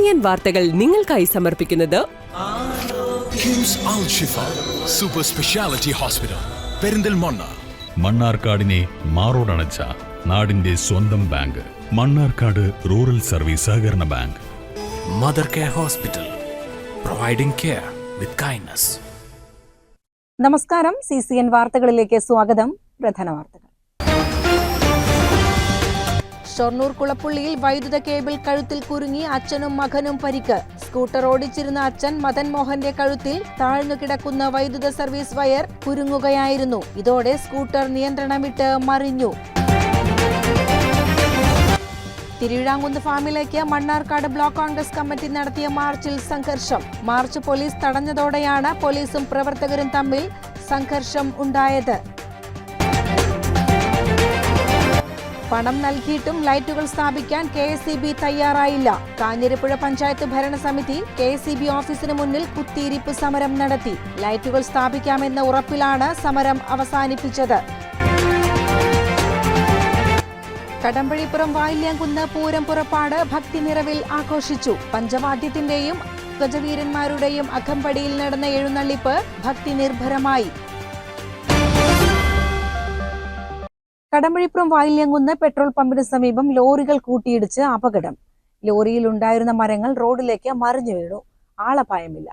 CCN വാർത്തകൾ നിങ്ങൾക്കായി സമർപ്പിക്കുന്നത് കിംസ് അൽ ഷിഫ സൂപ്പർ സ്പെഷ്യാലിറ്റി ഹോസ്പിറ്റൽ പെരിന്തൽമണ്ണ. മണ്ണാർക്കാടിനെ മാറോടണച്ച നാടിന്റെ സ്വന്തം ബാങ്ക് മണ്ണാർക്കാട് റൂറൽ സർവീസ് സഹകരണ bank. Mother care hospital, providing care with kindness. നമസ്കാരം, CCN വാർത്തകളിലേക്ക് സ്വാഗതം. പ്രധാന വാർത്തകൾ. ഷൊർണൂർ കുളപ്പുള്ളിയിൽ വൈദ്യുത കേബിൾ കഴുത്തിൽ കുരുങ്ങി അച്ഛനും മകനും പരിക്ക്. സ്കൂട്ടർ ഓടിച്ചിരുന്ന അച്ഛൻ മദൻ മോഹന്റെ കഴുത്തിൽ താഴ്ന്നു കിടക്കുന്ന വൈദ്യുത സർവീസ് വയർ കുരുങ്ങുകയായിരുന്നു. ഇതോടെ സ്കൂട്ടർ നിയന്ത്രണം വിട്ട് മറിഞ്ഞു. തിരുവിഴാങ്കുന്ന് ഫാമിലേക്ക് മണ്ണാർക്കാട് ബ്ലോക്ക് കോൺഗ്രസ് കമ്മിറ്റി നടത്തിയ മാർച്ചിൽ സംഘർഷം. മാർച്ച് പോലീസ് തടഞ്ഞതോടെയാണ് പോലീസും പ്രവർത്തകരും തമ്മിൽ സംഘർഷം ഉണ്ടായത്. പണം നൽകിയിട്ടും ലൈറ്റുകൾ സ്ഥാപിക്കാൻ KSEB തയ്യാറായില്ല. കാഞ്ഞിരപ്പുഴ പഞ്ചായത്ത് ഭരണസമിതി KSEB ഓഫീസിന് മുന്നിൽ കുത്തിയിരിപ്പ് സമരം നടത്തി. ലൈറ്റുകൾ സ്ഥാപിക്കാമെന്ന ഉറപ്പിലാണ് സമരം അവസാനിപ്പിച്ചത്. കടമ്പഴിപ്പുറം വായില്യാങ്കുന്ന് പൂരം പുറപ്പാട് ഭക്തി നിറവിൽ ആഘോഷിച്ചു. പഞ്ചവാദ്യത്തിന്റെയും ഗജവീരന്മാരുടെയും അകമ്പടിയിൽ നടന്ന എഴുന്നള്ളിപ്പ് ഭക്തി നിർഭരമായി. കടമ്പഴിപ്പുറം വായില്യാങ്കുന്ന് പെട്രോൾ പമ്പിന് സമീപം ലോറികൾ കൂട്ടിയിടിച്ച് അപകടം. ലോറിയിൽ ഉണ്ടായിരുന്ന മരങ്ങൾ റോഡിലേക്ക് മറിഞ്ഞു വീണു. ആളപായമില്ല.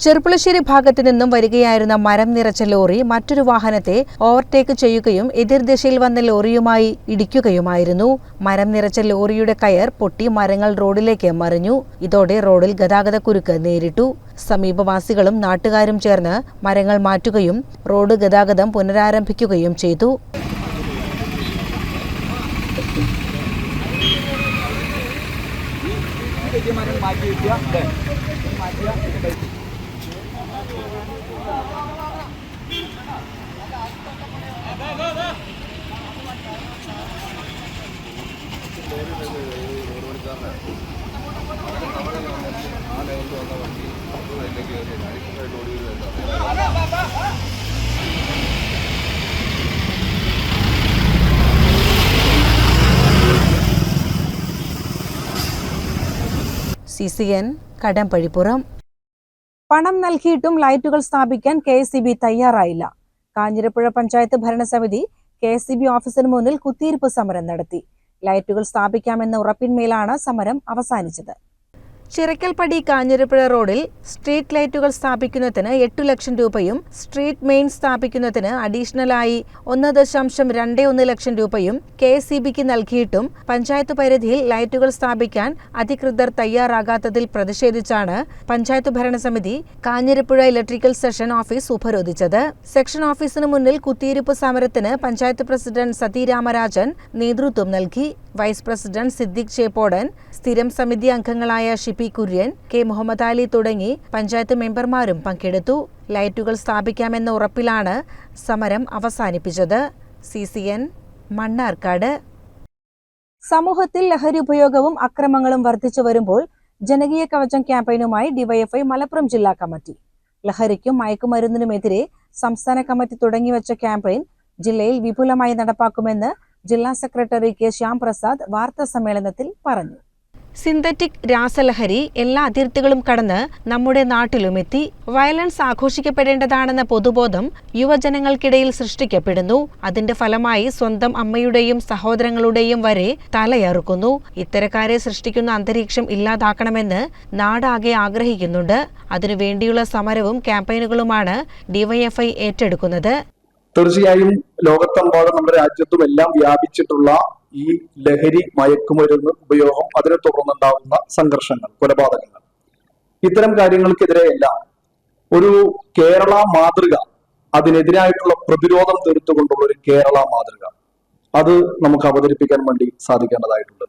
ചെറുപ്പുളശ്ശേരി ഭാഗത്തു നിന്നും വരികയായിരുന്ന മരം നിറച്ച ലോറി മറ്റൊരു വാഹനത്തെ ഓവർടേക്ക് ചെയ്യുകയും എതിർദിശയിൽ വന്ന ലോറിയുമായി ഇടിക്കുകയുമായിരുന്നു. മരം നിറച്ച ലോറിയുടെ കയർ പൊട്ടി മരങ്ങൾ റോഡിലേക്ക് മറിഞ്ഞു. ഇതോടെ റോഡിൽ ഗതാഗതക്കുരുക്ക് നേരിട്ടു. സമീപവാസികളും നാട്ടുകാരും ചേർന്ന് മരങ്ങൾ മാറ്റുകയും റോഡ് ഗതാഗതം പുനരാരംഭിക്കുകയും ചെയ്തു. CCN കടമ്പഴിപ്പുറം. പണം നൽകിയിട്ടും ലൈറ്റുകൾ സ്ഥാപിക്കാൻ KSEB തയ്യാറായില്ല. കാഞ്ഞിരപ്പുഴ പഞ്ചായത്ത് ഭരണസമിതി KSEB ഓഫീസിന് മുന്നിൽ കുത്തിയിരിപ്പ് സമരം നടത്തി. ലൈറ്റുകൾ സ്ഥാപിക്കാമെന്ന ഉറപ്പിന്മേലാണ് സമരം അവസാനിച്ചത്. ചിറക്കൽപ്പടി കാഞ്ഞിരപ്പുഴ റോഡിൽ സ്ട്രീറ്റ് ലൈറ്റുകൾ സ്ഥാപിക്കുന്നതിന് 8 ലക്ഷം രൂപയും സ്ട്രീറ്റ് മെയിൻ സ്ഥാപിക്കുന്നതിന് അഡീഷണലായി 1.21 ലക്ഷം രൂപയും KSEBക്ക് നൽകിയിട്ടും പഞ്ചായത്ത് പരിധിയിൽ ലൈറ്റുകൾ സ്ഥാപിക്കാൻ അധികൃതർ തയ്യാറാകാത്തതിൽ പ്രതിഷേധിച്ചാണ് പഞ്ചായത്ത് ഭരണസമിതി കാഞ്ഞിരപ്പുഴ ഇലക്ട്രിക്കൽ സെഷൻ ഓഫീസ് ഉപരോധിച്ചത്. സെക്ഷൻ ഓഫീസിന് മുന്നിൽ കുത്തിയിരിപ്പ് സമരത്തിന് പഞ്ചായത്ത് പ്രസിഡന്റ് സതി രാമരാജൻ നേതൃത്വം നൽകി. വൈസ് പ്രസിഡന്റ് സിദ്ദിഖ് ചേപ്പോടൻ, സ്ഥിരം സമിതി അംഗങ്ങളായ ഷിപി കുര്യൻ, K മുഹമ്മദ് അലി തുടങ്ങി പഞ്ചായത്ത് മെമ്പർമാരും പങ്കെടുത്തു. ലൈറ്റുകൾ സ്ഥാപിക്കാമെന്ന ഉറപ്പിലാണ് സമരം അവസാനിപ്പിച്ചത്. CCN മണ്ണാർക്കാട്. സമൂഹത്തിൽ ലഹരി ഉപയോഗവും അക്രമങ്ങളും വർദ്ധിച്ചു വരുമ്പോൾ ജനകീയ കവചം ക്യാമ്പയിനുമായി DYFI മലപ്പുറം ജില്ലാ കമ്മിറ്റി. ലഹരിക്കും മയക്കുമരുന്നിനുമെതിരെ സംസ്ഥാന കമ്മിറ്റി തുടങ്ങിവെച്ച ക്യാമ്പയിൻ ജില്ലയിൽ വിപുലമായി നടപ്പാക്കുമെന്ന് ജില്ലാ സെക്രട്ടറി K ശ്യാംപ്രസാദ് വാർത്താ സമ്മേളനത്തിൽ പറഞ്ഞു. സിന്തറ്റിക് രാസലഹരി എല്ലാ അതിർത്തികളും കടന്ന് നമ്മുടെ നാട്ടിലുമെത്തി. വയലൻസ് ആഘോഷിക്കപ്പെടേണ്ടതാണെന്ന പൊതുബോധം യുവജനങ്ങൾക്കിടയിൽ സൃഷ്ടിക്കപ്പെടുന്നു. അതിന്റെ ഫലമായി സ്വന്തം അമ്മയുടെയും സഹോദരങ്ങളുടെയും വരെ തലയറുക്കുന്നു. ഇത്തരക്കാരെ സൃഷ്ടിക്കുന്ന അന്തരീക്ഷം ഇല്ലാതാക്കണമെന്ന് നാടാകെ ആഗ്രഹിക്കുന്നുണ്ട്. അതിനുവേണ്ടിയുള്ള സമരവും ക്യാമ്പയിനുകളുമാണ് DYFI ഏറ്റെടുക്കുന്നത്. തീർച്ചയായും ലോകത്തെമ്പാടും നമ്മുടെ രാജ്യത്തും എല്ലാം വ്യാപിച്ചിട്ടുള്ള ഈ ലഹരി മയക്കുമരുന്ന് ഉപയോഗം, അതിനെ തുടർന്നുണ്ടാകുന്ന സംഘർഷങ്ങൾ, കൊലപാതകങ്ങൾ, ഇത്തരം കാര്യങ്ങൾക്കെതിരെയെല്ലാം ഒരു കേരള മാതൃക, അതിനെതിരായിട്ടുള്ള പ്രതിരോധം തീർത്തുകൊണ്ടുള്ള ഒരു കേരള മാതൃക അത് നമുക്ക് അവതരിപ്പിക്കാൻ വേണ്ടി സാധിക്കേണ്ടതായിട്ടുണ്ട്.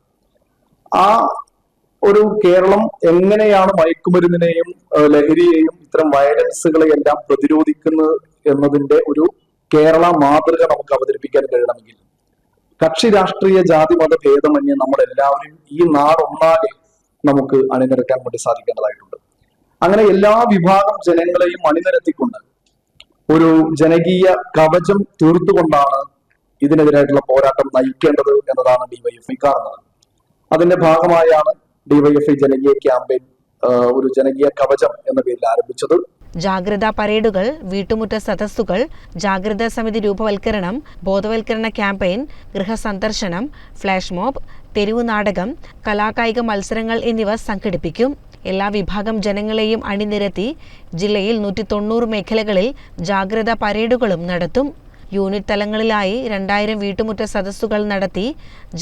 ആ ഒരു കേരളം എങ്ങനെയാണ് മയക്കുമരുന്നിനെയും ലഹരിയെയും ഇത്തരം വയലൻസുകളെയെല്ലാം പ്രതിരോധിക്കുന്നത് എന്നതിന്റെ ഒരു കേരള മാതൃക നമുക്ക് അവതരിപ്പിക്കാൻ കഴിയണമെങ്കിൽ കക്ഷി രാഷ്ട്രീയ ജാതി മത ഭേദമന്യേ നമ്മളെല്ലാവരും ഈ നാടൊന്നാകെ നമുക്ക് അണിനിരക്കാൻ വേണ്ടി സാധിക്കേണ്ടതായിട്ടുണ്ട്. അങ്ങനെ എല്ലാ വിഭാഗം ജനങ്ങളെയും അണിനിരത്തിക്കൊണ്ട് ഒരു ജനകീയ കവചം തീർത്തുകൊണ്ടാണ് ഇതിനെതിരായിട്ടുള്ള പോരാട്ടം നയിക്കേണ്ടത് എന്നതാണ് ഡിവൈഎഫ്ഐ കാണുന്നത്. അതിന്റെ ഭാഗമായാണ് ഡിവൈഎഫ്ഐ ജനകീയ ക്യാമ്പയിൻ ഒരു ജനകീയ കവചം എന്ന പേരിൽ ആരംഭിച്ചത്. ജാഗ്രതാ പരേഡുകൾ, വീട്ടുമുറ്റ സദസ്സുകൾ, ജാഗ്രതാ സമിതി രൂപവൽക്കരണം, ബോധവൽക്കരണ ക്യാമ്പയിൻ, ഗൃഹസന്ദർശനം, ഫ്ലാഷ് മോബ്, തെരുവു നാടകം, കലാകായിക മത്സരങ്ങൾ എന്നിവ സംഘടിപ്പിക്കും. എല്ലാ വിഭാഗം ജനങ്ങളെയും അണിനിരത്തി ജില്ലയിൽ 190 മേഖലകളിൽ ജാഗ്രതാ പരേഡുകളും നടത്തും. യൂണിറ്റ് തലങ്ങളിലായി 2000 വീട്ടുമുറ്റ സദസ്സുകൾ നടത്തി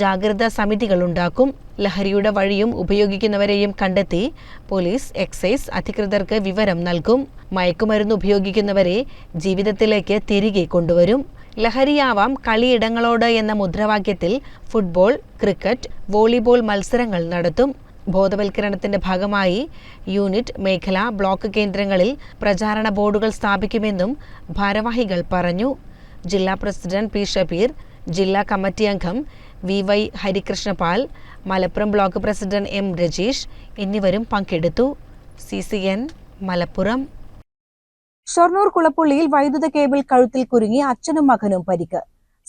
ജാഗ്രതാ സമിതികൾ ഉണ്ടാക്കും. ലഹരിയുടെ വഴിയും ഉപയോഗിക്കുന്നവരെയും കണ്ടെത്തി പോലീസ്, എക്സൈസ് അധികൃതർക്ക് വിവരം നൽകും. മയക്കുമരുന്ന് ഉപയോഗിക്കുന്നവരെ ജീവിതത്തിലേക്ക് തിരികെ കൊണ്ടുവരും. ലഹരിയാവാം കളിയിടങ്ങളോട് എന്ന മുദ്രാവാക്യത്തിൽ ഫുട്ബോൾ, ക്രിക്കറ്റ്, വോളിബോൾ മത്സരങ്ങൾ നടത്തും. ബോധവൽക്കരണത്തിന്റെ ഭാഗമായി യൂണിറ്റ്, മേഖല, ബ്ലോക്ക് കേന്ദ്രങ്ങളിൽ പ്രചാരണ ബോർഡുകൾ സ്ഥാപിക്കുമെന്നും ഭാരവാഹികൾ പറഞ്ഞു. ജില്ലാ പ്രസിഡന്റ് പി ഷബീർ, ജില്ലാ കമ്മിറ്റി അംഗം V Y. Harikrishnapal, Malappuram block president M. Rajeesh എന്നിവരും പങ്കെടുത്തു. CCN മലപ്പുറം. ഷൊർണൂർ കുളപ്പുള്ളിയിൽ വൈദ്യുത കേബിൾ കഴുത്തിൽ കുരുങ്ങി അച്ഛനും മകനും പരിക്ക്.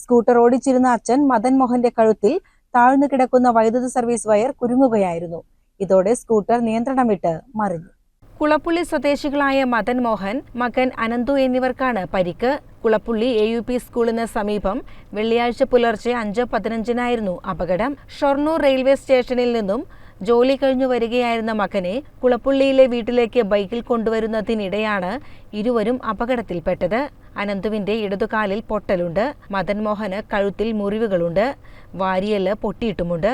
സ്കൂട്ടർ ഓടിച്ചിരുന്ന അച്ഛൻ മദൻ മോഹന്റെ കഴുത്തിൽ താഴ്ന്നു കിടക്കുന്ന വൈദ്യുത സർവീസ് വയർ കുരുങ്ങുകയായിരുന്നു. ഇതോടെ സ്കൂട്ടർ നിയന്ത്രണം വിട്ട് മറിഞ്ഞു. കുളപ്പുള്ളി സ്വദേശികളായ മദൻ മോഹൻ, മകൻ അനന്തു എന്നിവർക്കാണ് പരിക്ക്. കുളപ്പുള്ളി AUP സ്കൂളിന് സമീപം വെള്ളിയാഴ്ച പുലർച്ചെ 5:15 അപകടം. ഷൊർണൂർ റെയിൽവേ സ്റ്റേഷനിൽ നിന്നും ജോലി കഴിഞ്ഞു വരികയായിരുന്ന മകനെ കുളപ്പുള്ളിയിലെ വീട്ടിലേക്ക് ബൈക്കിൽ കൊണ്ടുവരുന്നതിനിടെയാണ് ഇരുവരും അപകടത്തിൽപ്പെട്ടത്. അനന്തുവിന്റെ ഇടതുകാലിൽ പൊട്ടലുണ്ട്. മദൻ മോഹന് കഴുത്തിൽ മുറിവുകളുണ്ട്. വാരിയെല്ല് പൊട്ടിയിട്ടുമുണ്ട്.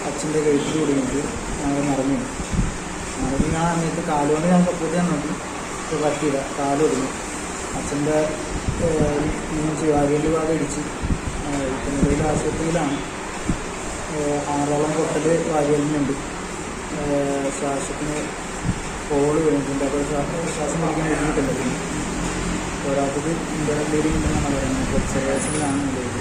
അച്ഛൻ്റെ കഴുത്തിൽ കൂടിയിട്ട് മറിഞ്ഞു ഞാൻ എന്നിട്ട് കാലുകൊണ്ട് ഞാൻ സപ്പോർട്ട് ചെയ്യാൻ നോക്കി, പറ്റിയില്ല, കാലൊടുങ്ങി. അച്ഛൻ്റെ വാരിയല് ഭാഗം ഇടിച്ച് നിലവിൽ ആശുപത്രിയിലാണ്. 6ഓളം പൊട്ടൽ വാരിയലിനുണ്ട്. ശ്വാസത്തിന് കോള് വീണിട്ടുണ്ട്. അപ്പോൾ ശ്വാസം പിടിക്കാൻ ബുദ്ധിമുട്ടുണ്ട്. ഒരാൾക്ക് ഇന്റർണൽ ബ്ലീഡിംഗ് ഉണ്ടെന്നാണ് പറയുന്നത്. ഒബ്സർവേഷനിലാണ് നിലവിൽ.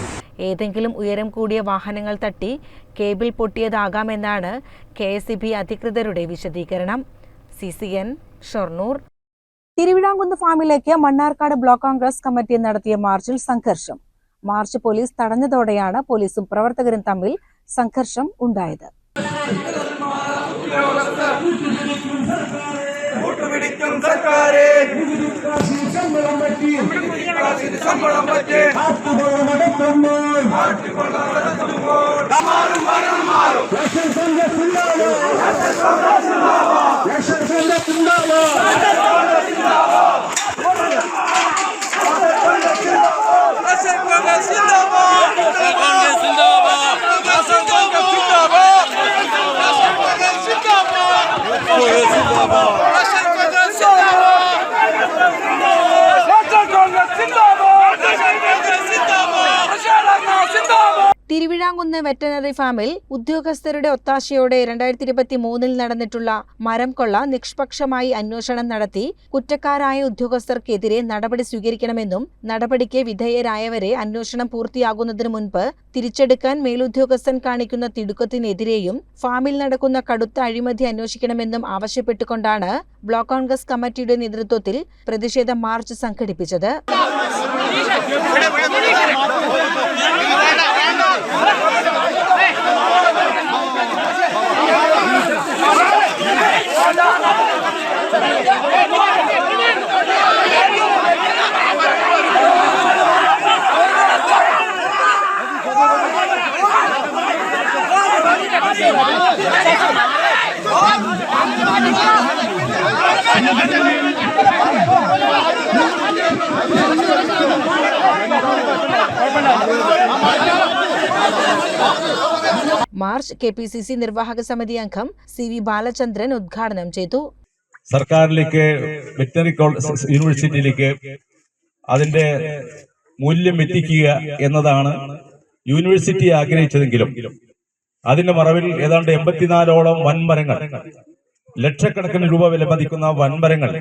ഏതെങ്കിലും ഉയരം കൂടിയ വാഹനങ്ങൾ തട്ടി കേബിൾ പൊട്ടിയതാകാമെന്നാണ് KSEB അധികൃതരുടെ വിശദീകരണം. CCN ഷൊർണൂർ. തിരുവിഴാംകുന്ന് ഫാമിലേക്ക് മണ്ണാർക്കാട് ബ്ലോക്ക് കോൺഗ്രസ് കമ്മിറ്റി നടത്തിയ മാർച്ചിൽ സംഘർഷം. മാർച്ച് പോലീസ് തടഞ്ഞതോടെയാണ് പോലീസും പ്രവർത്തകരും തമ്മിൽ സംഘർഷം ഉണ്ടായത്. തിരുവിഴാംകുന്ന് വെറ്ററിനറി ഫാമിൽ ഉദ്യോഗസ്ഥരുടെ ഒത്താശയോടെ 2023 നടന്നിട്ടുള്ള മരം കൊള്ള നിഷ്പക്ഷമായി അന്വേഷണം നടത്തി കുറ്റക്കാരായ ഉദ്യോഗസ്ഥർക്കെതിരെ നടപടി സ്വീകരിക്കണമെന്നും നടപടിക്ക് വിധേയരായവരെ അന്വേഷണം പൂർത്തിയാകുന്നതിന് മുൻപ് തിരിച്ചെടുക്കാൻ മേലുദ്യോഗസ്ഥൻ കാണിക്കുന്ന തിടുക്കത്തിനെതിരെയും ഫാമിൽ നടക്കുന്ന കടുത്ത അഴിമതി അന്വേഷിക്കണമെന്നും ആവശ്യപ്പെട്ടുകൊണ്ടാണ് ബ്ലോക്ക് കോൺഗ്രസ് കമ്മിറ്റിയുടെ നേതൃത്വത്തിൽ പ്രതിഷേധ മാർച്ച് സംഘടിപ്പിച്ചത്. മാർച്ച് KPCC നിർവാഹക സമിതി അംഗം CV ബാലചന്ദ്രൻ ഉദ്ഘാടനം ചെയ്തു. സർക്കാരിലേക്ക്, വെറ്ററിനറി യൂണിവേഴ്സിറ്റിയിലേക്ക് അതിന്റെ മൂല്യം എത്തിക്കുക എന്നതാണ് യൂണിവേഴ്സിറ്റി ആഗ്രഹിച്ചതെങ്കിലും അതിന്റെ മറവിൽ ഏതാണ്ട് 84ഓളം വൻമരങ്ങൾ, ലക്ഷക്കണക്കിന് രൂപ വില മതിക്കുന്ന വൻമരങ്ങൾ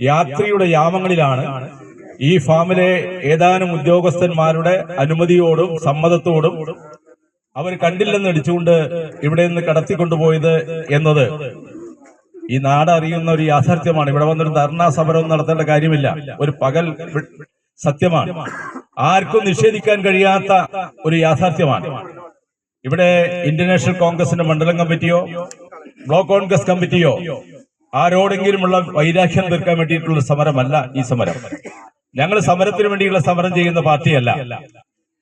യാത്രിയുടെ യാമങ്ങളിലാണ് ഈ ഫാമിലെ ഏതാനും ഉദ്യോഗസ്ഥന്മാരുടെ അനുമതിയോടും സമ്മതത്തോടും അവർ കണ്ടില്ലെന്ന് അടിച്ചുകൊണ്ട് ഇവിടെ നിന്ന് കടത്തിക്കൊണ്ടുപോയത് എന്നത് ഈ നാട് അറിയുന്ന ഒരു യാഥാർത്ഥ്യമാണ്. ഇവിടെ വന്നൊരു ധർണാ സമരം നടത്തേണ്ട കാര്യമില്ല, ഒരു പകൽ സത്യമാണ്, ആർക്കും നിഷേധിക്കാൻ കഴിയാത്ത ഒരു യാഥാർത്ഥ്യമാണ്. ഇവിടെ ഇന്ത്യൻ നാഷണൽ കോൺഗ്രസിന്റെ മണ്ഡലം കമ്മിറ്റിയോ ബ്ലോക്ക് കോൺഗ്രസ് കമ്മിറ്റിയോ ആരോടെങ്കിലുമുള്ള വൈരാഗ്യം തീർക്കാൻ വേണ്ടിയിട്ടുള്ള സമരമല്ല ഈ സമരം. ഞങ്ങൾ സമരത്തിന് വേണ്ടിയുള്ള സമരം ചെയ്യുന്ന പാർട്ടിയല്ല.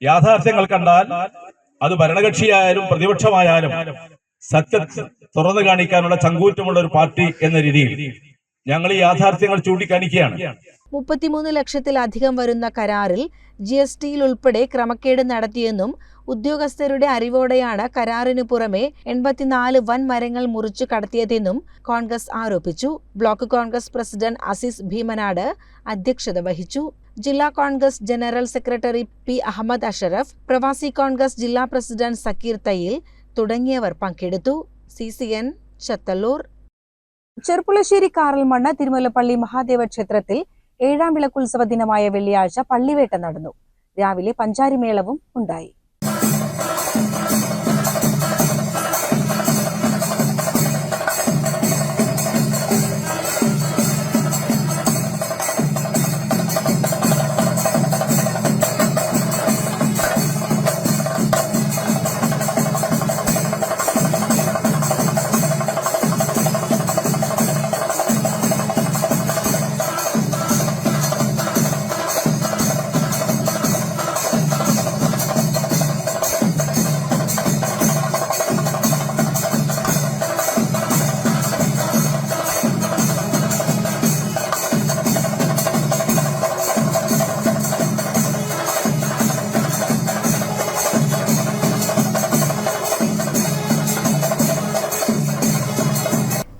യാഥാർത്ഥ്യങ്ങൾ കണ്ടാൽ അത് ഭരണകക്ഷിയായാലും പ്രതിപക്ഷമായാലും സത്യം തുറന്നു കാണിക്കാനുള്ള ചങ്കൂറ്റമുള്ള ഒരു പാർട്ടി എന്ന രീതിയിൽ ഞങ്ങൾ ഈ യാഥാർത്ഥ്യങ്ങൾ ചൂണ്ടിക്കാണിക്കുകയാണ്. 33 ലക്ഷത്തിലധികം വരുന്ന കരാറിൽ GSTയിൽ ഉൾപ്പെടെ ക്രമക്കേട് നടത്തിയെന്നും ഉദ്യോഗസ്ഥരുടെ അറിവോടെയാണ് കരാറിനു പുറമെ 84 വൻ മരങ്ങൾ മുറിച്ചു കടത്തിയതെന്നും കോൺഗ്രസ് ആരോപിച്ചു. ബ്ലോക്ക് കോൺഗ്രസ് പ്രസിഡന്റ് അസീസ് ഭീമനാട് അധ്യക്ഷത വഹിച്ചു. ജില്ലാ Congress general secretary P. Ahammed Ashraf, പ്രവാസി കോൺഗ്രസ് ജില്ലാ പ്രസിഡന്റ് സക്കീർ തയ്യിൽ തുടങ്ങിയവർ പങ്കെടുത്തു. CCN ചത്തല്ലൂർ. ചെർപ്പുളശ്ശേരി കാറൽമണ്ണ തിരുമലപ്പള്ളി മഹാദേവ ക്ഷേത്രത്തിൽ 7ാം വിളക്കുത്സവ ദിനമായ വെള്ളിയാഴ്ച പള്ളിവേട്ട നടന്നു. രാവിലെ പഞ്ചാരിമേളവും ഉണ്ടായി.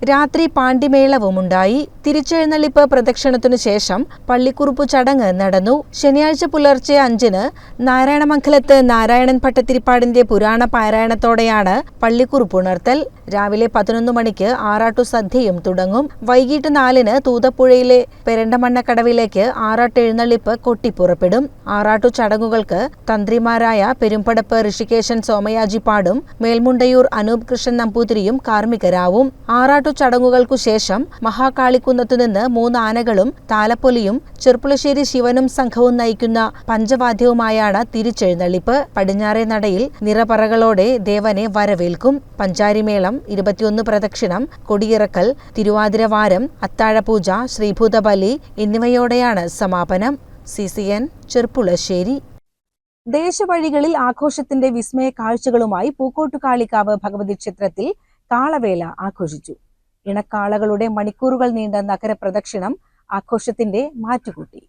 രാത്രി പാണ്ടിമേളവുമുണ്ടായി. തിരിച്ചെഴുന്നള്ളിപ്പ് പ്രദക്ഷിണത്തിനു ശേഷം പള്ളിക്കുറുപ്പു ചടങ്ങ് നടന്നു. ശനിയാഴ്ച പുലർച്ചെ 5-ന് നാരായണമംഗലത്ത് നാരായണൻ ഭട്ടതിരിപ്പാടിന്റെ പുരാണ പാരായണത്തോടെയാണ് പള്ളിക്കുറുപ്പുണർത്തൽ. രാവിലെ 11 മണിക്ക് ആറാട്ടു സദ്യയും തുടങ്ങും. വൈകിട്ട് 4-ന് തൂതപ്പുഴയിലെ പെരണ്ടമണ്ണക്കടവിലേക്ക് ആറാട്ടെഴുന്നള്ളിപ്പ് കൊട്ടിപ്പുറപ്പെടും. ആറാട്ടു ചടങ്ങുകൾക്ക് തന്ത്രിമാരായ പെരുമ്പടപ്പ് ഋഷികേശൻ സോമയാജിപ്പാടും മേൽമുണ്ടയൂർ അനൂപ് കൃഷ്ണൻ നമ്പൂതിരിയും കാർമ്മികരാവും. ആറാട്ടു ചടങ്ങുകൾക്കു ശേഷം മഹാകാളിക്കുന്നത്തുനിന്ന് 3 ആനകളും താലപ്പൊലിയും ചെർപ്പുളശ്ശേരി ശിവനും സംഘവും നയിക്കുന്ന പഞ്ചവാദ്യവുമായാണ് തിരിച്ചെഴുന്നള്ളിപ്പ്. പടിഞ്ഞാറേ നടയിൽ നിറപറകളോടെ ദേവനെ വരവേൽക്കും. പഞ്ചാരിമേളം, 21 പ്രദക്ഷിണം, കൊടിയിറക്കൽ, തിരുവാതിരവാരം, അത്താഴപൂജ, ശ്രീഭൂതബലി എന്നിവയോടെയാണ് സമാപനം. CCN ചെർപ്പുളശ്ശേരി. ദേശവഴികളിൽ ആഘോഷത്തിന്റെ വിസ്മയ കാഴ്ചകളുമായി പൂക്കോട്ടുകാളിക്കാവ് ഭഗവതി ക്ഷേത്രത്തിൽ കാളവേല ആഘോഷിച്ചു. ഇണക്കാളകളുടെ മണിക്കൂറുകൾ നീണ്ട നഗരപ്രദക്ഷിണം ആഘോഷത്തിന്റെ മാറ്റുകൂട്ടി.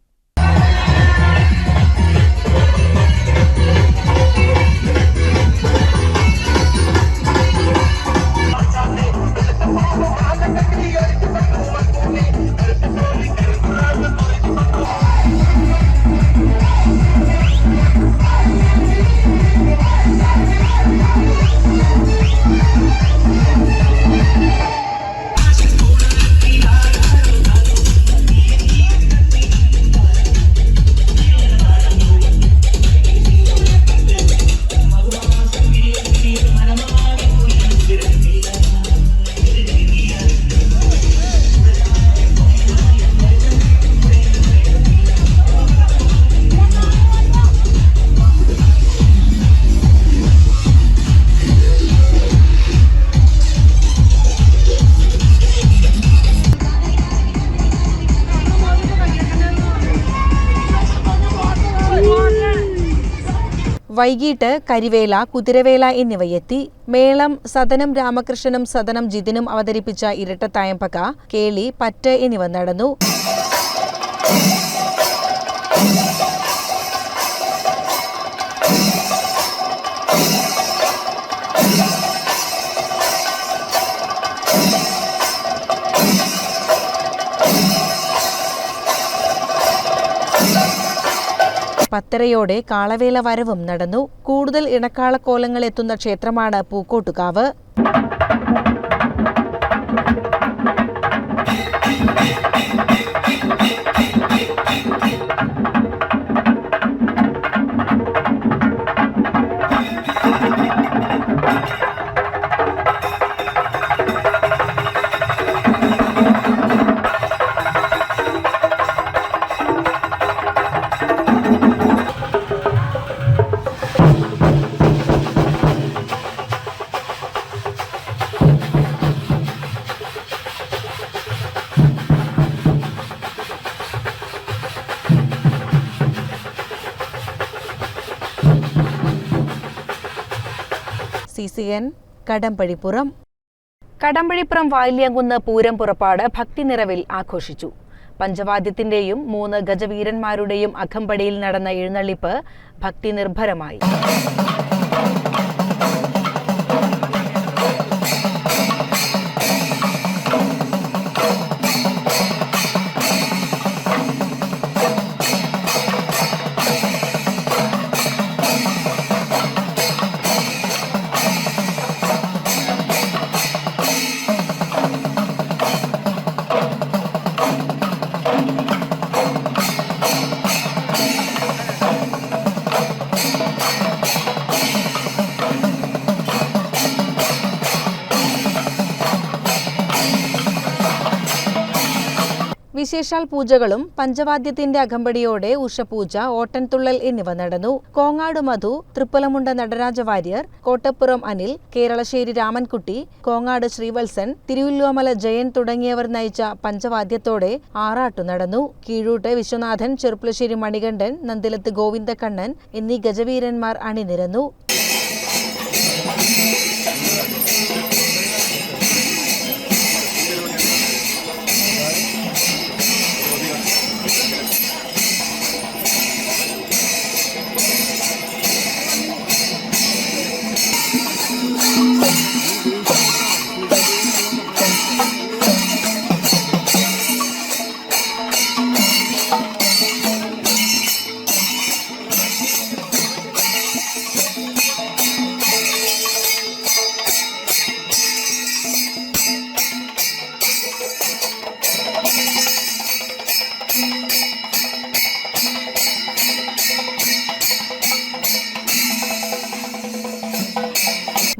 വൈകിട്ട് കരിവേല, കുതിരവേല എന്നിവയെത്തി. മേളം സദനം രാമകൃഷ്ണനും സദനം ജിതിനും അവതരിപ്പിച്ച ഇരട്ടത്തായമ്പക, കേളി, പറ്റ് എന്നിവ നടന്നു. പത്തരയോടെ കാളവേല വരവും നടന്നു. കൂടുതൽ ഇണക്കാളക്കോലങ്ങൾ എത്തുന്ന ക്ഷേത്രമാണ് പൂക്കോട്ടുകാവ്. CCN കടമ്പഴിപ്പുറം. കടമ്പഴിപ്പുറം വാല്യാങ്കുന്ന് പൂരം പുറപ്പാട് ഭക്തി നിറവിൽ ആഘോഷിച്ചു. പഞ്ചവാദ്യത്തിന്റെയും 3 ഗജവീരന്മാരുടെയും അകമ്പടിയിൽ നടന്ന എഴുന്നള്ളിപ്പ് ഭക്തി നിർഭരമായി. വിശേഷാൽ പൂജകളും പഞ്ചവാദ്യത്തിന്റെ അകമ്പടിയോടെ ഉഷപൂജ, ഓട്ടൻതുള്ളൽ എന്നിവ നടന്നു. കോങ്ങാട് മധു, തൃപ്പലമുണ്ട നടരാജ വാര്യർ, കോട്ടപ്പുറം അനിൽ, കേരളശ്ശേരി രാമൻകുട്ടി, കോങ്ങാട് ശ്രീവത്സൻ, തിരുവല്ലോമല ജയൻ തുടങ്ങിയവർ നയിച്ച പഞ്ചവാദ്യത്തോടെ ആറാട്ടു നടന്നു. കീഴൂട്ട് വിശ്വനാഥൻ, ചെറുപ്പുളശ്ശേരി മണികണ്ഠൻ, നന്ദിലത്ത് ഗോവിന്ദക്കണ്ണൻ എന്നീ ഗജവീരന്മാർ അണിനിരന്നു.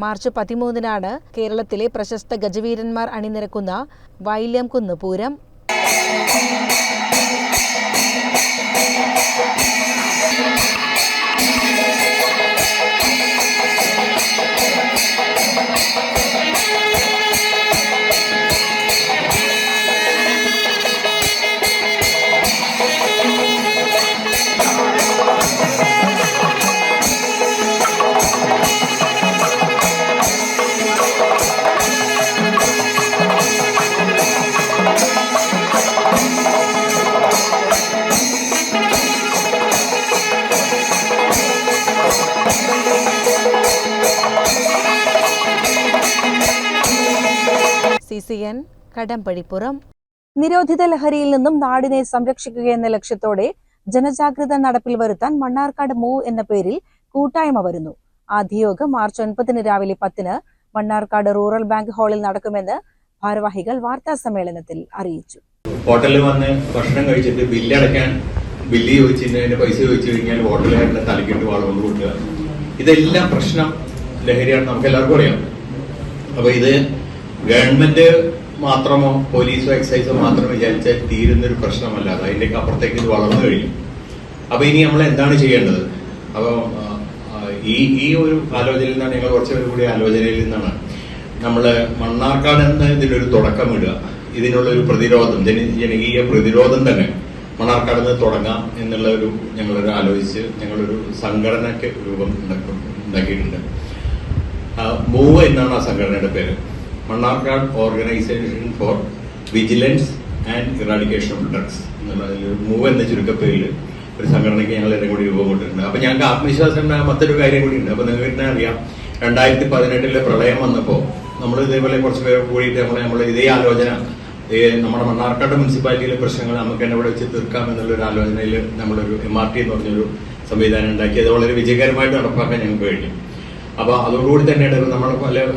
മാർച്ച് 13-നാണ് കേരളത്തിലെ പ്രശസ്ത ഗജവീരന്മാർ അണിനിരക്കുന്ന വാല്യാംകുന്ന് പൂരം. CCN കടമ്പഴിപ്പുറം. നിരോധിത ലഹരിയിൽ നിന്നും നാടിനെ സംരക്ഷിക്കുകയെന്ന ലക്ഷ്യത്തോടെ ജനജാഗ്രത നടപ്പിൽ വരുത്താൻ മണ്ണാർക്കാട് മൂവ് എന്ന പേരിൽ കൂട്ടായ്മ വരുന്നു. ആദ്യയോഗം മാർച്ച് 9 രാവിലെ 10 മണ്ണാർക്കാട് റൂറൽ ബാങ്ക് ഹാളിൽ നടക്കുമെന്ന് ഭാരവാഹികൾ വാർത്താ സമ്മേളനത്തിൽ അറിയിച്ചു. ഹോട്ടലിൽ വന്ന് ഭക്ഷണം കഴിച്ചിട്ട് ബില്ല് ചോദിച്ചതിന്റെ പൈസ ചോദിച്ചു കഴിഞ്ഞാൽ ഹോട്ടലുകാരുടെ തലക്കിട്ട് വളർന്നു കൂട്ടുക, ഇതെല്ലാം പ്രശ്നം ലഹരിയാണ്, നമുക്ക് എല്ലാവർക്കും അറിയാം. അപ്പൊ ഇത് ഗവൺമെന്റ് മാത്രമോ പോലീസോ എക്സൈസോ മാത്രം വിചാരിച്ചാൽ തീരുന്നൊരു പ്രശ്നമല്ല, അതിന്റെയൊക്കെ അപ്പുറത്തേക്ക് ഇത് വളർന്നു കഴിഞ്ഞു. അപ്പൊ ഇനി നമ്മൾ എന്താണ് ചെയ്യേണ്ടത്? അപ്പൊ ഈ ഒരു ആലോചനയിൽ നിന്നാണ്, ഞങ്ങൾ കുറച്ചുപേരും കൂടി ആലോചനയിൽ നിന്നാണ് നമ്മള് മണ്ണാർക്കാട് എന്ന് ഇതിനൊരു തുടക്കം ഇടുക. ഇതിനുള്ളൊരു പ്രതിരോധം, ജനകീയ പ്രതിരോധം തന്നെ മണ്ണാർക്കാട് നിന്ന് തുടങ്ങാം എന്നുള്ള ഞങ്ങളൊരു ആലോചിച്ച് ഞങ്ങളൊരു സംഘടനയ്ക്ക് രൂപം ഉണ്ടാക്കിയിട്ടുണ്ട്. മൂവ് എന്നാണ് ആ സംഘടനയുടെ പേര്. Mannarkkad organisation for vigilance and eradication of drugs എന്നുള്ള മൂവ് എന്ന ചുരുക്കപ്പേരിൽ ഒരു സംഘടനയ്ക്ക് ഞങ്ങൾ എല്ലാം കൂടി രൂപം കൊണ്ടിട്ടുണ്ട്. അപ്പൊ ഞങ്ങൾക്ക് ആത്മവിശ്വാസം മറ്റൊരു കാര്യം കൂടി ഉണ്ട്. അപ്പൊ നിങ്ങൾക്ക് തന്നെ അറിയാം, 2018 പ്രളയം വന്നപ്പോൾ നമ്മൾ ഇതേപോലെ കുറച്ച് പേർ കൂടിയിട്ട് നമ്മൾ ഇതേ ആലോചന, നമ്മുടെ മണ്ണാർക്കാട് മുനിസിപ്പാലിറ്റിയിലെ പ്രശ്നങ്ങൾ നമുക്ക് തന്നെ ഇവിടെ വെച്ച് തീർക്കാം എന്നുള്ളൊരു ആലോചനയിൽ നമ്മളൊരു MRT എന്ന് പറഞ്ഞൊരു സംവിധാനം ഉണ്ടാക്കി. അത് വളരെ വിജയകരമായിട്ട് നടപ്പാക്കാൻ ഞങ്ങൾക്ക് കഴിഞ്ഞു. അപ്പൊ അതോടുകൂടി തന്നെയാണ് നമ്മൾ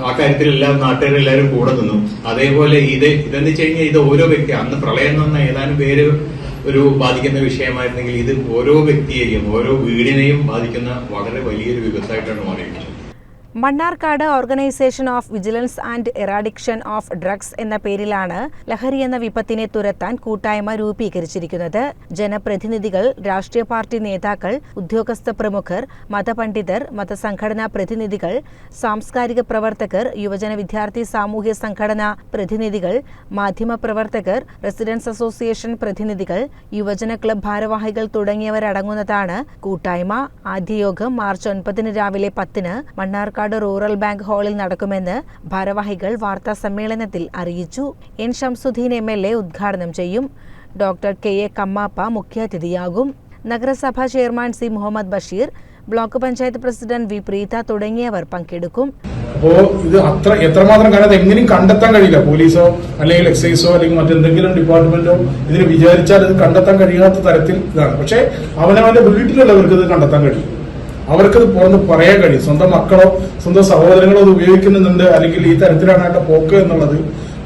ആ കാര്യത്തിൽ നാട്ടുകാരെല്ലാവരും കൂടെ നിന്നു. അതേപോലെ ഇതെന്ന് വെച്ച് കഴിഞ്ഞാൽ ഇത് ഓരോ വ്യക്തി, അന്ന് പ്രളയം എന്ന് പറഞ്ഞാൽ ഏതാനും പേര് ഒരു ബാധിക്കുന്ന വിഷയമായിരുന്നെങ്കിൽ ഇത് ഓരോ വ്യക്തിയെയും ഓരോ വീടിനെയും ബാധിക്കുന്ന വളരെ വലിയൊരു വിപത്തായിട്ടാണ് മാറിയിട്ടുള്ളത്. Mannarkkad organisation of vigilance and eradication of drugs എന്ന പേരിലാണ് ലഹരി എന്ന വിപത്തിനെ തുരത്താൻ കൂട്ടായ്മ രൂപീകരിച്ചിരിക്കുന്നത്. ജനപ്രതിനിധികൾ, രാഷ്ട്രീയ പാർട്ടി നേതാക്കൾ, ഉദ്യോഗസ്ഥ പ്രമുഖർ, മതപണ്ഡിതർ, മതസംഘടനാ പ്രതിനിധികൾ, സാംസ്കാരിക പ്രവർത്തകർ, യുവജന വിദ്യാർത്ഥി സാമൂഹ്യ സംഘടനാ പ്രതിനിധികൾ, മാധ്യമ പ്രവർത്തകർ, റെസിഡൻസ് അസോസിയേഷൻ പ്രതിനിധികൾ, യുവജന ക്ലബ് ഭാരവാഹികൾ തുടങ്ങിയവരടങ്ങുന്നതാണ് കൂട്ടായ്മ. ആദ്യ യോഗം മാർച്ച് 9 രാവിലെ 10 മണ്ണാർക്കാട് മണ്ണാർക്കാട് റൂറൽ ബാങ്ക് ഹാളിൽ നടക്കുമെന്ന് ഭാരവാഹികൾ വാർത്താ സമ്മേളനത്തിൽ അറിയിച്ചു. എൻ ഷംസുദ്ദീൻ MLA ഉദ്ഘാടനം ചെയ്യും. ഡോക്ടർ KA കമ്മാപ്പ മുഖ്യാതിഥിയാകും. നഗരസഭാ chairman C Muhammad Basheer, block panchayat president V Preetha തുടങ്ങിയവർ പങ്കെടുക്കും. അപ്പോ ഇത് എത്രമാത്രം കാരണം എങ്ങനെയും കണ്ടെത്താൻ കഴിയില്ല. പോലീസോ അല്ലെങ്കിൽ എക്സൈസോ അല്ലെങ്കിൽ മറ്റെന്തെങ്കിലും ഡിപ്പാർട്ട്മെന്റോ ഇതിന് വിചാരിച്ചാൽ ഇത് കണ്ടെത്താൻ കഴിയാത്ത തരത്തിൽ ഇതാണ്. പക്ഷെ അവനവന്റെ വീട്ടിലുള്ളവർക്ക് ഇത് കണ്ടെത്താൻ കഴിയും. അവർക്കത് പുറത്ത് പറയാൻ കഴിയും. സ്വന്തം മക്കളോ സ്വന്തം സഹോദരങ്ങളോ അത് ഉപയോഗിക്കുന്നുണ്ട് അല്ലെങ്കിൽ ഈ തരത്തിലാണ് ആയിട്ട് പോക്ക് എന്നുള്ളത്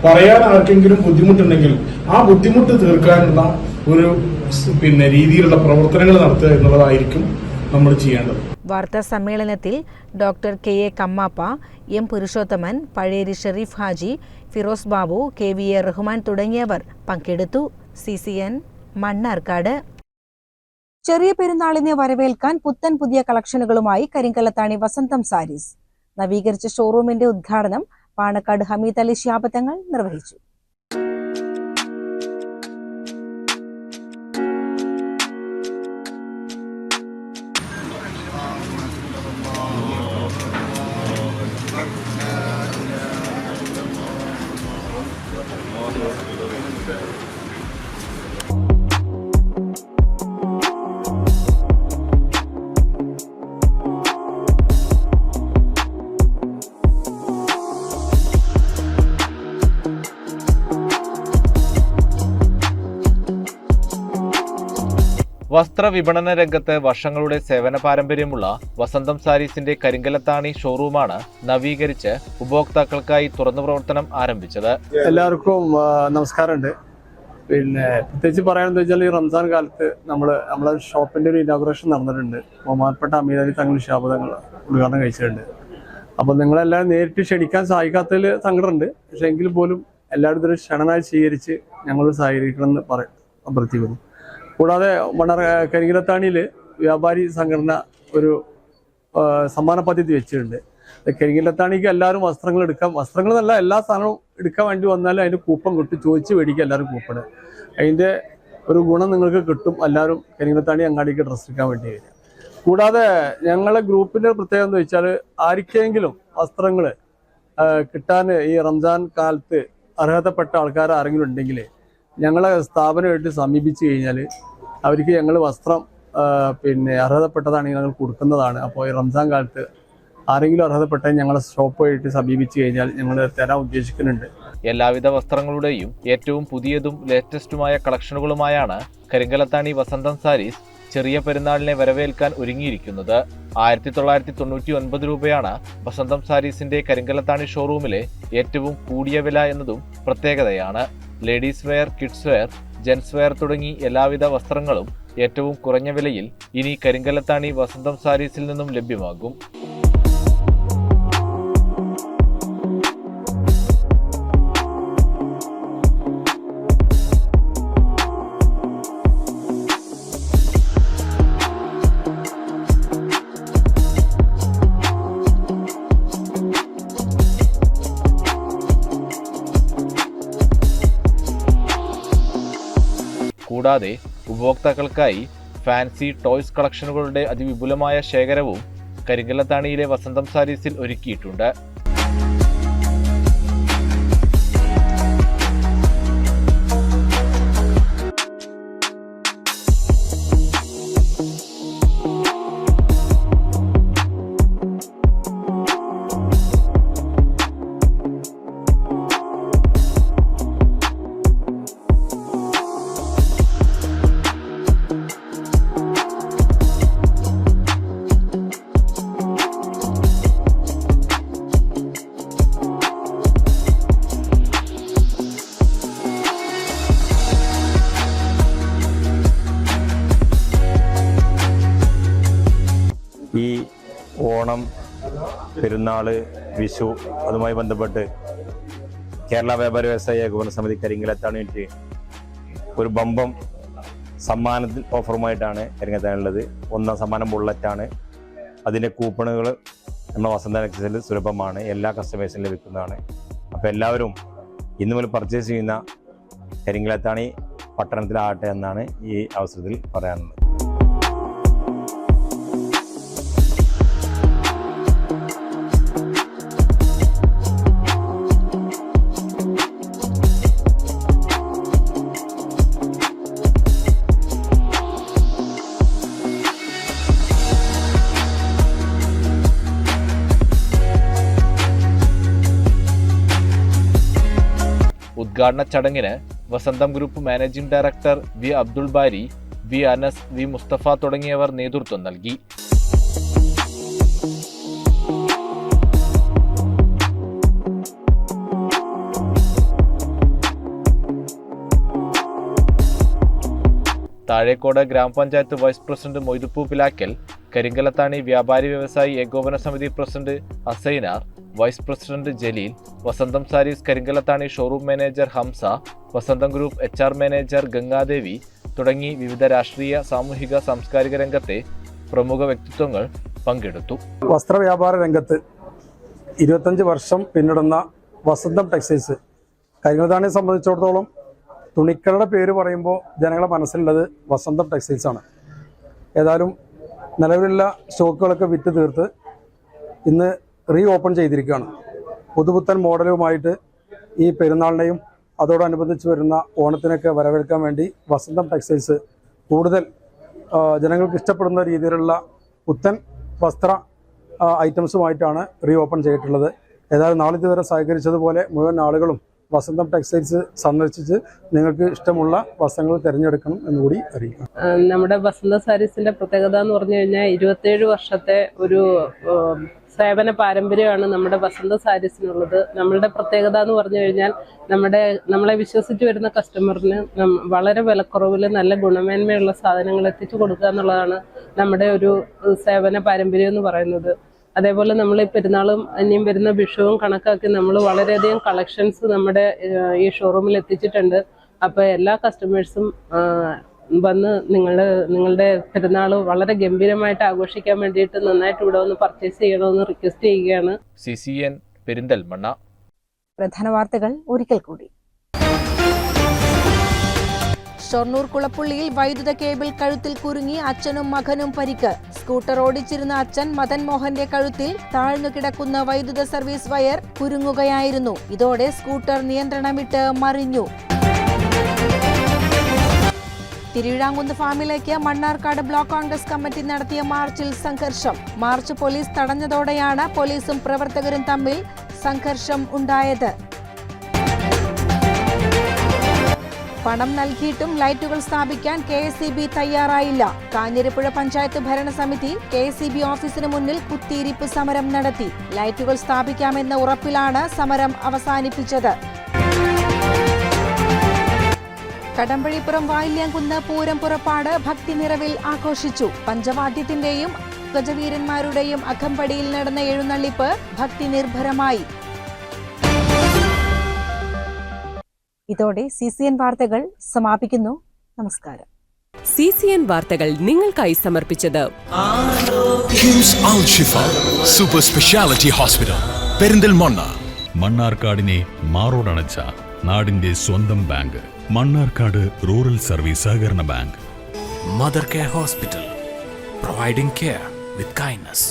പറയാൻ ആർക്കെങ്കിലും ബുദ്ധിമുട്ടുണ്ടെങ്കിൽ ആ ബുദ്ധിമുട്ട് തീർക്കാനുള്ള ഒരു രീതിയിലുള്ള പ്രവർത്തനങ്ങൾ നടത്തുക എന്നുള്ളതായിരിക്കും നമ്മൾ ചെയ്യേണ്ടത്. വാർത്താ സമ്മേളനത്തിൽ doctor KA Kammappa, M Purushothaman, Pazheri Shareef Haji, Firoz Babu, KVA Rahman തുടങ്ങിയവർ പങ്കെടുത്തു. CCN മണ്ണാർക്കാട്. ചെറിയ പെരുന്നാളിനെ വരവേൽക്കാൻ പുത്തൻ പുതിയ കളക്ഷനുകളുമായി കരിങ്കലത്താണി വസന്തം സാരീസ്. നവീകരിച്ച ഷോറൂമിന്റെ ഉദ്ഘാടനം പാണക്കാട് ഹമീദ് അലി ശിഹാബ് തങ്ങൾ നിർവഹിച്ചു. വസ്ത്രവിപണന രംഗത്ത് വർഷങ്ങളുടെ സേവന പാരമ്പര്യമുള്ള വസന്തം സാരീസിന്റെ കരിങ്കലത്താണി ഷോറൂമാണ് നവീകരിച്ച് ഉപഭോക്താക്കൾക്കായി തുറന്നു പ്രവർത്തനം ആരംഭിച്ചത്. എല്ലാവർക്കും നമസ്കാരമുണ്ട്. പ്രത്യേകിച്ച് പറയാനെന്ന് വെച്ചാൽ ഈ റംസാൻ കാലത്ത് നമ്മളെ ഷോപ്പിന്റെ ഒരു ഇനോഗ്രേഷൻ നടന്നിട്ടുണ്ട്. ബഹുമാനപ്പെട്ട ഹമീദ് അലി തങ്ങൾ ശിഹാബ് തങ്ങൾ ഉദ്ഘാടനം കഴിച്ചിട്ടുണ്ട്. അപ്പോൾ നിങ്ങളെല്ലാം നേരിട്ട് ക്ഷണിക്കാൻ സഹായിക്കാത്തതിൽ സങ്കടമുണ്ട്. പക്ഷെ എങ്കിൽ പോലും എല്ലാവരും ഇതൊരു ക്ഷണമായി സ്വീകരിച്ച് ഞങ്ങൾ സഹകരിക്കണമെന്ന് അഭ്യർത്ഥിക്കുന്നു. കൂടാതെ കരിങ്കലത്താണിയിൽ വ്യാപാരി സംഘടന ഒരു സമ്മാന പദ്ധതി വെച്ചിട്ടുണ്ട്. കരിങ്കലത്താണിക്ക് എല്ലാവരും വസ്ത്രങ്ങൾ എടുക്കാം, വസ്ത്രങ്ങൾ എന്നല്ല എല്ലാ സാധനവും എടുക്കാൻ വേണ്ടി വന്നാലും അതിൻ്റെ കൂപ്പൺ കിട്ടും. ചോദിച്ച് മേടിക്കുക എല്ലാവരും കൂപ്പൺ. അതിൻ്റെ ഒരു ഗുണം നിങ്ങൾക്ക് കിട്ടും. എല്ലാവരും കരിങ്കലത്താണി അങ്ങാടിക്ക് ഡ്രസ്സ് എടുക്കാൻ വേണ്ടി വരിക. കൂടാതെ ഞങ്ങളെ ഗ്രൂപ്പിൻ്റെ പ്രത്യേകത എന്ന് വെച്ചാൽ ആർക്കെങ്കിലും വസ്ത്രങ്ങൾ കിട്ടാൻ ഈ റംസാൻ കാലത്ത് അർഹതപ്പെട്ട ആൾക്കാർ ആരെങ്കിലും ഉണ്ടെങ്കിൽ ഞങ്ങളെ സ്ഥാപനമായിട്ട് സമീപിച്ചു കഴിഞ്ഞാൽ അവർക്ക് ഞങ്ങൾ വസ്ത്രം അർഹതപ്പെട്ടതാണെങ്കിൽ ഞങ്ങൾ കൊടുക്കുന്നതാണ്. അപ്പോൾ ഈ റംസാൻ കാലത്ത് ആരെങ്കിലും അർഹതപ്പെട്ട ഞങ്ങളെ ഷോപ്പുമായിട്ട് സമീപിച്ചു കഴിഞ്ഞാൽ ഞങ്ങൾ തരാൻ ഉദ്ദേശിക്കുന്നുണ്ട്. എല്ലാവിധ വസ്ത്രങ്ങളുടെയും ഏറ്റവും പുതിയതും ലേറ്റസ്റ്റുമായ കളക്ഷനുകളുമായാണ് കരിങ്കലത്താണി വസന്തം സാരീസ് ചെറിയ പെരുന്നാളിനെ വരവേൽക്കാൻ ഒരുങ്ങിയിരിക്കുന്നത്. 1999 രൂപയാണ് വസന്തം സാരീസിന്റെ കരിങ്കലത്താണി ഷോറൂമിലെ ഏറ്റവും കൂടിയ വില എന്നതും പ്രത്യേകതയാണ്. Ladies wear, kids wear, gents wear തുടങ്ങി എല്ലാവിധ വസ്ത്രങ്ങളും ഏറ്റവും കുറഞ്ഞ വിലയിൽ ഇനി കരിങ്കലത്താണി വസന്തം സാരീസിൽ നിന്നും ലഭ്യമാകും. കൂടാതെ ഉപഭോക്താക്കൾക്കായി ഫാൻസി ടോയ്സ് കളക്ഷനുകളുടെ അതിവിപുലമായ ശേഖരവും കരിങ്കലത്താണിയിലെ വസന്തം സാരീസിൽ ഒരുക്കിയിട്ടുണ്ട്. ഈ ഓണം, പെരുന്നാൾ, വിഷു അതുമായി ബന്ധപ്പെട്ട് കേരള വ്യാപാരി വ്യവസായ ഏകോപന സമിതി കരിങ്കലത്താണിയിട്ട് ഒരു ബമ്പം സമ്മാനത്തിൽ ഓഫറുമായിട്ടാണ് കരിങ്കലത്താണുള്ളത്. ഒന്നാം സമ്മാനം ബുള്ളറ്റാണ്. അതിൻ്റെ കൂപ്പണുകൾ നമ്മുടെ വസന്ത എക്സസിൽ സുലഭമാണ്, എല്ലാ കസ്റ്റമേഴ്സിനും ലഭിക്കുന്നതാണ്. അപ്പോൾ എല്ലാവരും ഇന്നു മുതൽ പർച്ചേസ് ചെയ്യുന്ന കരിങ്കലത്താണി പട്ടണത്തിലാകട്ടെ എന്നാണ് ഈ അവസരത്തിൽ പറയാനുള്ളത്. ഉദ്ഘാടന ചടങ്ങിന് Vasantham group managing director V Abdul Bari, V Anas, V Musthafa തുടങ്ങിയവർ നേതൃത്വം നൽകി. താഴേക്കോട് ഗ്രാമപഞ്ചായത്ത് വൈസ് പ്രസിഡന്റ് മൊയ്തുപ്പൂ പിലാക്കൽ, കരിങ്കലത്താണി വ്യാപാരി വ്യവസായി ഏകോപന സമിതി president Asainar, vice president Jaleel, Vasantham sarees Karinkallathani showroom manager Hamsa, Vasantham group HR manager Ganga Devi തുടങ്ങി വിവിധ രാഷ്ട്രീയ, സാമൂഹിക, സാംസ്കാരിക രംഗത്തെ പ്രമുഖ വ്യക്തിത്വങ്ങൾ പങ്കെടുത്തു. വസ്ത്രവ്യാപാര രംഗത്ത് 25 വർഷം പിന്നിടുന്ന വസന്തം ടെക്സ്റ്റൈൽസ്, കരിങ്കലത്താണിയെ സംബന്ധിച്ചിടത്തോളം തുണിക്കളുടെ പേര് പറയുമ്പോൾ ജനങ്ങളുടെ മനസ്സിലുള്ളത് വസന്തം ടെക്സ്റ്റൈൽസ് ആണ്. ഏതായാലും നിലവിലുള്ള സ്റ്റോക്കുകളൊക്കെ വിറ്റ് തീർത്ത് ഇന്ന് ഓപ്പൺ ചെയ്തിരിക്കുകയാണ്. പുതുപുത്തൻ മോഡലുമായിട്ട് ഈ പെരുന്നാളിനെയും അതോടനുബന്ധിച്ച് വരുന്ന ഓണത്തിനൊക്കെ വരവേൽക്കാൻ വേണ്ടി വസന്തം ടെക്സ്റ്റൈൽസ് കൂടുതൽ ജനങ്ങൾക്ക് ഇഷ്ടപ്പെടുന്ന രീതിയിലുള്ള പുത്തൻ വസ്ത്ര ഐറ്റംസുമായിട്ടാണ് ഓപ്പൺ ചെയ്തിട്ടുള്ളത്. ഏതായാലും നാളെ ഇതുവരെ സഹകരിച്ചതുപോലെ മുഴുവൻ ആളുകളും വസന്തം ടെക്സ്റ്റൈൽസ് സന്ദർശിച്ച് നിങ്ങൾക്ക് ഇഷ്ടമുള്ള വസ്ത്രങ്ങൾ തിരഞ്ഞെടുക്കണം എന്നുകൂടി അറിയിക്കാം. നമ്മുടെ വസന്ത സാരീസിന്റെ പ്രത്യേകത എന്ന് പറഞ്ഞു കഴിഞ്ഞാൽ 27 വർഷത്തെ ഒരു സേവന പാരമ്പര്യമാണ് നമ്മുടെ വസന്ത സാരീസിനുള്ളത്. നമ്മളുടെ പ്രത്യേകത എന്ന് പറഞ്ഞു കഴിഞ്ഞാൽ നമ്മളെ വിശ്വസിച്ച് വരുന്ന കസ്റ്റമറിന് വളരെ വിലക്കുറവിൽ നല്ല ഗുണമേന്മയുള്ള സാധനങ്ങൾ എത്തിച്ചു കൊടുക്കുക എന്നുള്ളതാണ് നമ്മുടെ ഒരു സേവന പാരമ്പര്യം എന്ന് പറയുന്നത്. അതേപോലെ നമ്മൾ ഈ പെരുന്നാളും ഇനിയും വരുന്ന വിഷുവും കണക്കാക്കി നമ്മൾ വളരെയധികം കളക്ഷൻസ് നമ്മുടെ ഈ ഷോറൂമിൽ എത്തിച്ചിട്ടുണ്ട്. അപ്പോൾ എല്ലാ കസ്റ്റമേഴ്സും വന്ന് നിങ്ങളുടെ പെരുന്നാൾ വളരെ ഗംഭീരമായിട്ട് ആഘോഷിക്കാൻ വേണ്ടിയിട്ട് നന്നായിട്ട് ഇവിടെ വന്ന് പർച്ചേസ് ചെയ്യണമെന്ന് റിക്വസ്റ്റ് ചെയ്യുകയാണ്. CCN പെരിന്തൽമണ്ണ. പ്രധാന വാർത്തകൾ ഒരിക്കൽ കൂടി. ഷൊർണൂർ കുളപ്പുള്ളിയിൽ വൈദ്യുത കേബിൾ കഴുത്തിൽ കുരുങ്ങി അച്ഛനും മകനും പരിക്ക്. സ്കൂട്ടർ ഓടിച്ചിരുന്ന അച്ഛൻ മദൻ മോഹന്റെ കഴുത്തിൽ താഴ്ന്നു കിടക്കുന്ന വൈദ്യുത സർവീസ് വയർ കുരുങ്ങുകയായിരുന്നു. ഇതോടെ സ്കൂട്ടർ നിയന്ത്രണം വിട്ട് മറിഞ്ഞു. തിരുവിഴാങ്കുന്ന് ഫാമിലേക്ക് മണ്ണാർക്കാട് ബ്ലോക്ക് കോൺഗ്രസ് കമ്മിറ്റി നടത്തിയ മാർച്ചിൽ സംഘർഷം. മാർച്ച് പോലീസ് തടഞ്ഞതോടെയാണ് പോലീസും പ്രവർത്തകരും തമ്മിൽ സംഘർഷം ഉണ്ടായത്. പണം നൽകിയിട്ടും ലൈറ്റുകൾ സ്ഥാപിക്കാൻ KSEB തയ്യാറായില്ല. കാഞ്ഞിരപ്പുഴ പഞ്ചായത്ത് ഭരണസമിതി KSEB ഓഫീസിന് മുന്നിൽ കുത്തിയിരിപ്പ് സമരം നടത്തി. ലൈറ്റുകൾ സ്ഥാപിക്കാമെന്ന ഉറപ്പിലാണ് സമരം അവസാനിപ്പിച്ചത്. കടമ്പഴിപ്പുറം വായില്യാംകുന്ന് പൂരം പുറപ്പാട് ഭക്തി നിറവിൽ ആഘോഷിച്ചു. പഞ്ചവാദ്യത്തിന്റെയും ഗജവീരന്മാരുടെയും അകമ്പടിയിൽ നടന്ന എഴുന്നള്ളിപ്പ് ഭക്തി നിർഭരമായി. ഇതോടെ CCN വാർത്തകൾ സമാപിക്കുന്നു. നമസ്കാരം. CCN വാർത്തകൾ നിങ്ങൾക്കായി സമർപ്പിച്ചത് കിംസ് അൽ ഷിഫ സൂപ്പർ സ്പെഷ്യാലിറ്റി ഹോസ്പിറ്റൽ പെരിന്തൽമണ്ണ. മണ്ണാർക്കാടിനെ മാറോടണച്ച നാടിന്റെ സ്വന്തം ബാങ്ക് മണ്ണാർക്കാട് റൂറൽ സർവീസ് സഹകരണ bank. Mother care hospital, providing care with kindness.